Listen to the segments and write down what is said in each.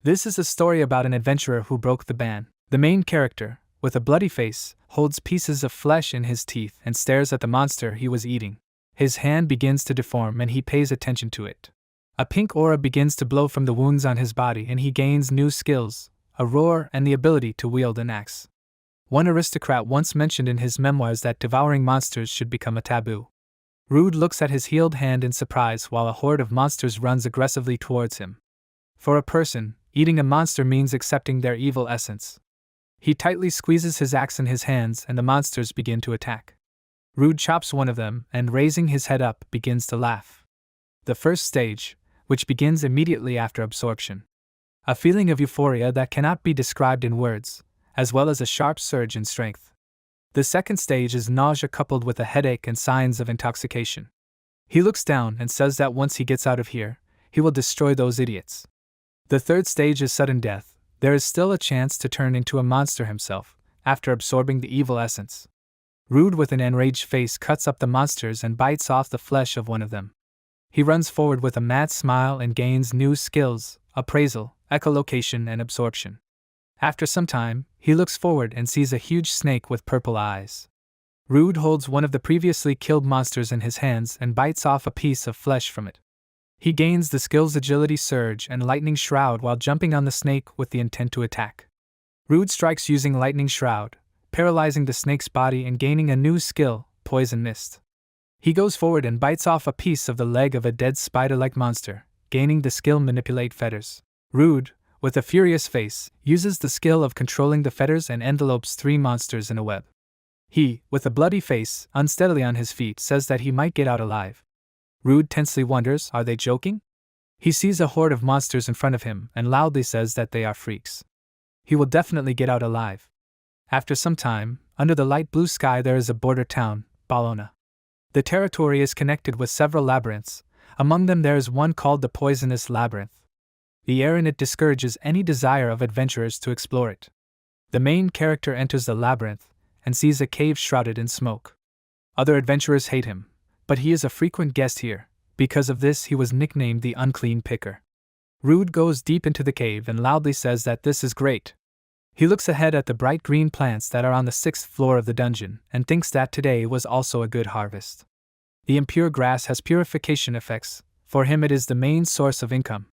This is a story about an adventurer who broke the ban. The main character, with a bloody face, holds pieces of flesh in his teeth and stares at the monster he was eating. His hand begins to deform and he pays attention to it. A pink aura begins to blow from the wounds on his body and he gains new skills, a roar and the ability to wield an axe. One aristocrat once mentioned in his memoirs that devouring monsters should become a taboo. Rude looks at his healed hand in surprise while a horde of monsters runs aggressively towards him. For a person, eating a monster means accepting their evil essence. He tightly squeezes his axe in his hands and the monsters begin to attack. Rude chops one of them and, raising his head up, begins to laugh. The first stage, which begins immediately after absorption. A feeling of euphoria that cannot be described in words, as well as a sharp surge in strength. The second stage is nausea coupled with a headache and signs of intoxication. He looks down and says that once he gets out of here, he will destroy those idiots. The third stage is sudden death. There is still a chance to turn into a monster himself, after absorbing the evil essence. Rude with an enraged face cuts up the monsters and bites off the flesh of one of them. He runs forward with a mad smile and gains new skills, appraisal, echolocation and absorption. After some time, he looks forward and sees a huge snake with purple eyes. Rude holds one of the previously killed monsters in his hands and bites off a piece of flesh from it. He gains the skills Agility Surge and Lightning Shroud while jumping on the snake with the intent to attack. Rude strikes using Lightning Shroud, paralyzing the snake's body and gaining a new skill, Poison Mist. He goes forward and bites off a piece of the leg of a dead spider-like monster, gaining the skill Manipulate Fetters. Rude, with a furious face, uses the skill of controlling the fetters and envelopes 3 monsters in a web. He, with a bloody face, unsteadily on his feet, says that he might get out alive. Rude tensely wonders, are they joking? He sees a horde of monsters in front of him and loudly says that they are freaks. He will definitely get out alive. After some time, under the light blue sky there is a border town, Bologna. The territory is connected with several labyrinths. Among them there is one called the Poisonous Labyrinth. The air in it discourages any desire of adventurers to explore it. The main character enters the labyrinth and sees a cave shrouded in smoke. Other adventurers hate him, but he is a frequent guest here. Because of this he was nicknamed the Unclean Picker. Rude goes deep into the cave and loudly says that this is great. He looks ahead at the bright green plants that are on the 6th floor of the dungeon and thinks that today was also a good harvest. The impure grass has purification effects. For him it is the main source of income.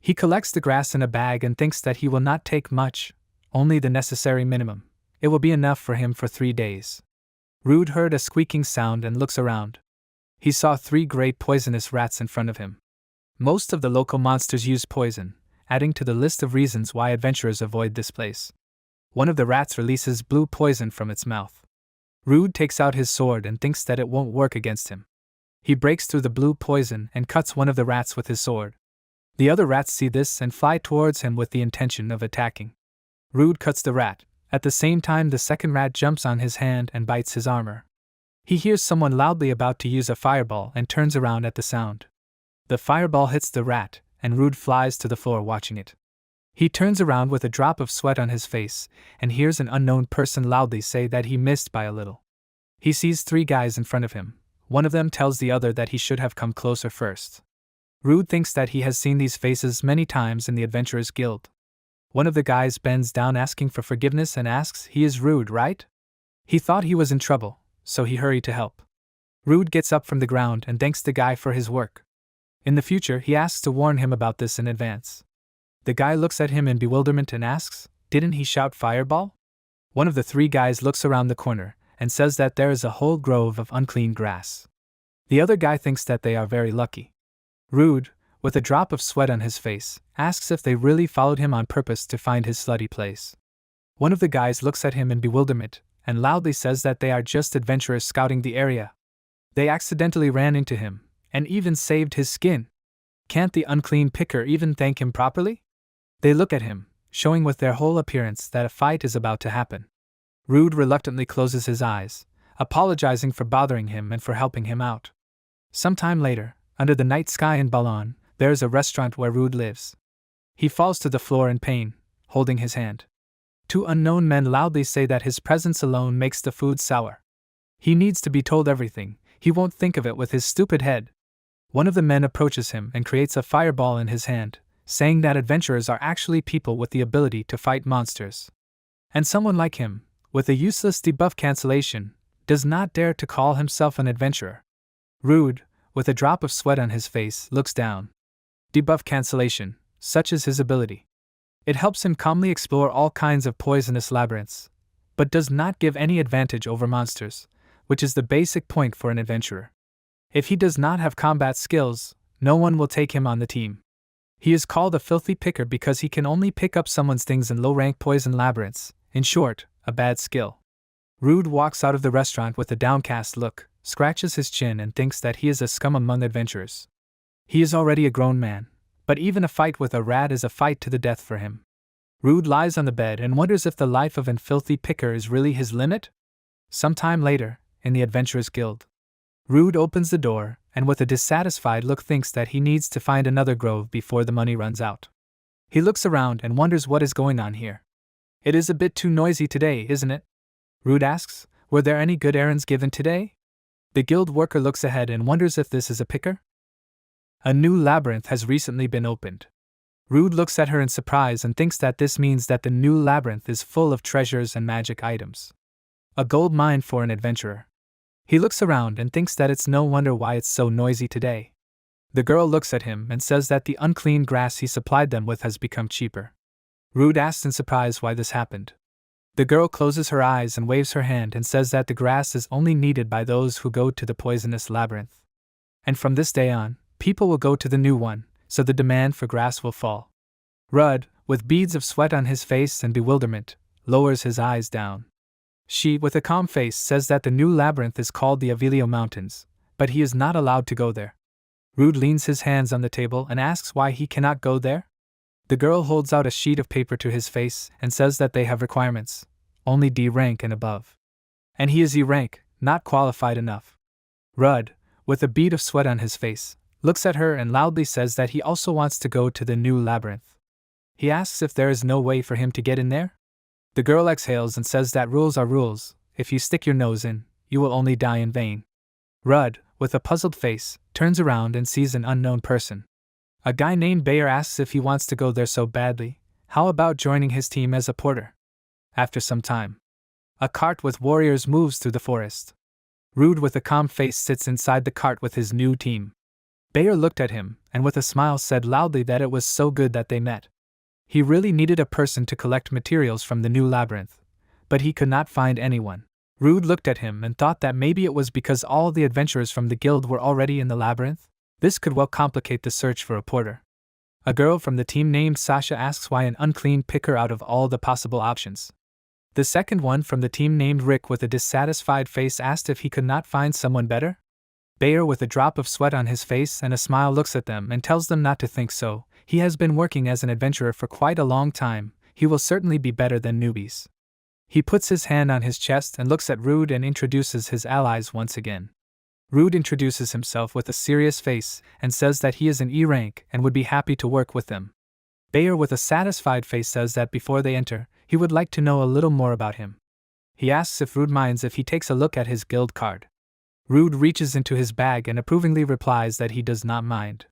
He collects the grass in a bag and thinks that he will not take much, only the necessary minimum. It will be enough for him for 3 days. Rude heard a squeaking sound and looks around. He saw 3 great poisonous rats in front of him. Most of the local monsters use poison, adding to the list of reasons why adventurers avoid this place. One of the rats releases blue poison from its mouth. Rude takes out his sword and thinks that it won't work against him. He breaks through the blue poison and cuts one of the rats with his sword. The other rats see this and fly towards him with the intention of attacking. Rude cuts the rat. At the same time the second rat jumps on his hand and bites his armor. He hears someone loudly about to use a fireball and turns around at the sound. The fireball hits the rat, and Rude flies to the floor watching it. He turns around with a drop of sweat on his face, and hears an unknown person loudly say that he missed by a little. He sees 3 guys in front of him. One of them tells the other that he should have come closer first. Rude thinks that he has seen these faces many times in the Adventurers Guild. One of the guys bends down asking for forgiveness and asks, he is Rude, right? He thought he was in trouble, so he hurried to help. Rude gets up from the ground and thanks the guy for his work. In the future, he asks to warn him about this in advance. The guy looks at him in bewilderment and asks, didn't he shout fireball? One of the 3 guys looks around the corner and says that there is a whole grove of unclean grass. The other guy thinks that they are very lucky. Rude, with a drop of sweat on his face, asks if they really followed him on purpose to find his slutty place. One of the guys looks at him in bewilderment and loudly says that they are just adventurers scouting the area. They accidentally ran into him, and even saved his skin. Can't the Unclean Picker even thank him properly? They look at him, showing with their whole appearance that a fight is about to happen. Rude reluctantly closes his eyes, apologizing for bothering him and for helping him out. Some time later, under the night sky in Bologna, there is a restaurant where Rude lives. He falls to the floor in pain, holding his hand. 2 unknown men loudly say that his presence alone makes the food sour. He needs to be told everything, he won't think of it with his stupid head. One of the men approaches him and creates a fireball in his hand, saying that adventurers are actually people with the ability to fight monsters. And someone like him, with a useless debuff cancellation, does not dare to call himself an adventurer. Rude, with a drop of sweat on his face, looks down. Debuff cancellation, such is his ability. It helps him calmly explore all kinds of poisonous labyrinths, but does not give any advantage over monsters, which is the basic point for an adventurer. If he does not have combat skills, no one will take him on the team. He is called a filthy picker because he can only pick up someone's things in low-rank poison labyrinths, in short, a bad skill. Rude walks out of the restaurant with a downcast look, scratches his chin and thinks that he is a scum among adventurers. He is already a grown man, but even a fight with a rat is a fight to the death for him. Rude lies on the bed and wonders if the life of an filthy picker is really his limit? Sometime later, in the Adventurers Guild, Rude opens the door and with a dissatisfied look thinks that he needs to find another grove before the money runs out. He looks around and wonders what is going on here. It is a bit too noisy today, isn't it? Rude asks, were there any good errands given today? The guild worker looks ahead and wonders if this is a picker. A new labyrinth has recently been opened. Rude looks at her in surprise and thinks that this means that the new labyrinth is full of treasures and magic items. A gold mine for an adventurer. He looks around and thinks that it's no wonder why it's so noisy today. The girl looks at him and says that the unclean grass he supplied them with has become cheaper. Rude asks in surprise why this happened. The girl closes her eyes and waves her hand and says that the grass is only needed by those who go to the poisonous labyrinth. And from this day on, people will go to the new one, so the demand for grass will fall. Rudd, with beads of sweat on his face and bewilderment, lowers his eyes down. She, with a calm face, says that the new labyrinth is called the Avilio Mountains, but he is not allowed to go there. Rude leans his hands on the table and asks why he cannot go there. The girl holds out a sheet of paper to his face and says that they have requirements, only D rank and above. And he is E rank, not qualified enough. Rudd, with a bead of sweat on his face, looks at her and loudly says that he also wants to go to the new labyrinth. He asks if there is no way for him to get in there. The girl exhales and says that rules are rules, if you stick your nose in, you will only die in vain. Rudd, with a puzzled face, turns around and sees an unknown person. A guy named Bayer asks if he wants to go there so badly, how about joining his team as a porter? After some time, a cart with warriors moves through the forest. Rude with a calm face sits inside the cart with his new team. Bayer looked at him and with a smile said loudly that it was so good that they met. He really needed a person to collect materials from the new labyrinth, but he could not find anyone. Rude looked at him and thought that maybe it was because all the adventurers from the guild were already in the labyrinth. This could well complicate the search for a porter. A girl from the team named Sasha asks why an unclean picker out of all the possible options. The second one from the team named Rick with a dissatisfied face asked if he could not find someone better. Bayer with a drop of sweat on his face and a smile looks at them and tells them not to think so. He has been working as an adventurer for quite a long time, he will certainly be better than newbies. He puts his hand on his chest and looks at Rude and introduces his allies once again. Rude introduces himself with a serious face and says that he is an E rank and would be happy to work with them. Bayer with a satisfied face says that before they enter, he would like to know a little more about him. He asks if Rude minds if he takes a look at his guild card. Rude reaches into his bag and approvingly replies that he does not mind.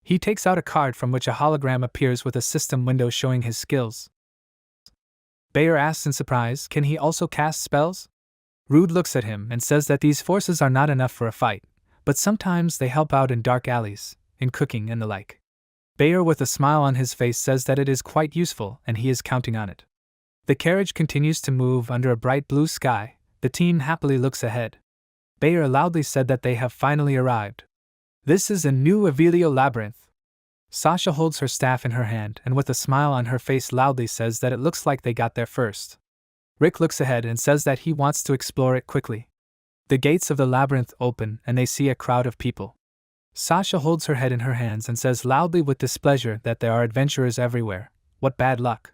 He takes out a card from which a hologram appears with a system window showing his skills. Bayer asks in surprise, can he also cast spells? Rude looks at him and says that these forces are not enough for a fight, but sometimes they help out in dark alleys, in cooking and the like. Bayer with a smile on his face says that it is quite useful and he is counting on it. The carriage continues to move under a bright blue sky. The team happily looks ahead. Bayer loudly said that they have finally arrived. This is a new Avilio labyrinth. Sasha holds her staff in her hand and with a smile on her face loudly says that it looks like they got there first. Rick looks ahead and says that he wants to explore it quickly. The gates of the labyrinth open and they see a crowd of people. Sasha holds her head in her hands and says loudly with displeasure that there are adventurers everywhere. What bad luck.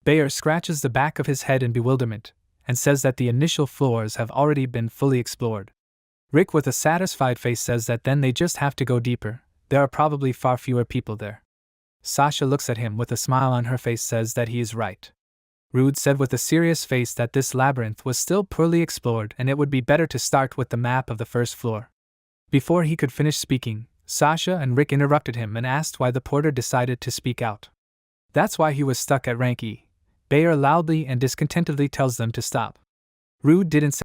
Bayer scratches the back of his head in bewilderment and says that the initial floors have already been fully explored. Rick with a satisfied face says that then they just have to go deeper, there are probably far fewer people there. Sasha looks at him with a smile on her face says that he is right. Rude said with a serious face that this labyrinth was still poorly explored and it would be better to start with the map of the first floor. Before he could finish speaking, Sasha and Rick interrupted him and asked why the porter decided to speak out. That's why he was stuck at rank E. Bayer loudly and discontentedly tells them to stop. Rude didn't say